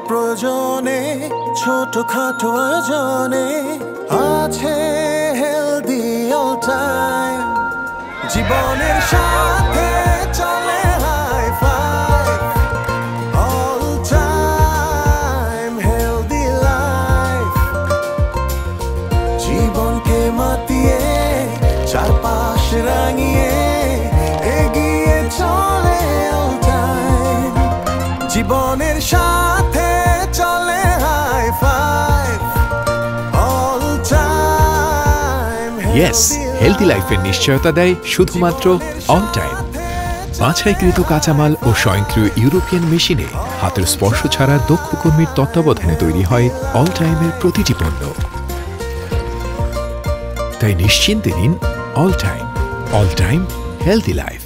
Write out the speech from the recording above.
প্রয়োজনে ছোটখাটো আয়োজনে আছে হেলদি অল টাইম। জীবনের সাথে চলে high five, all time healthy life. জীবনকে মাতিয়ে চারপাশ রাঙিয়ে এগিয়ে চলে অল টাইম। জীবনের সাথে চলে high five, all time. Yes, healthy লাইফের নিশ্চয়তা দেয় শুধুমাত্র অল টাইম। বাছাইকৃত কাঁচামাল ও স্বয়ংক্রিয় ইউরোপিয়ান মেশিনে হাতের স্পর্শ ছাড়া দক্ষ কর্মীর তত্ত্বাবধানে তৈরি হয় অল টাইমের প্রতিটি পণ্য। তাই নিশ্চিন্তে নিন all time. All time healthy life.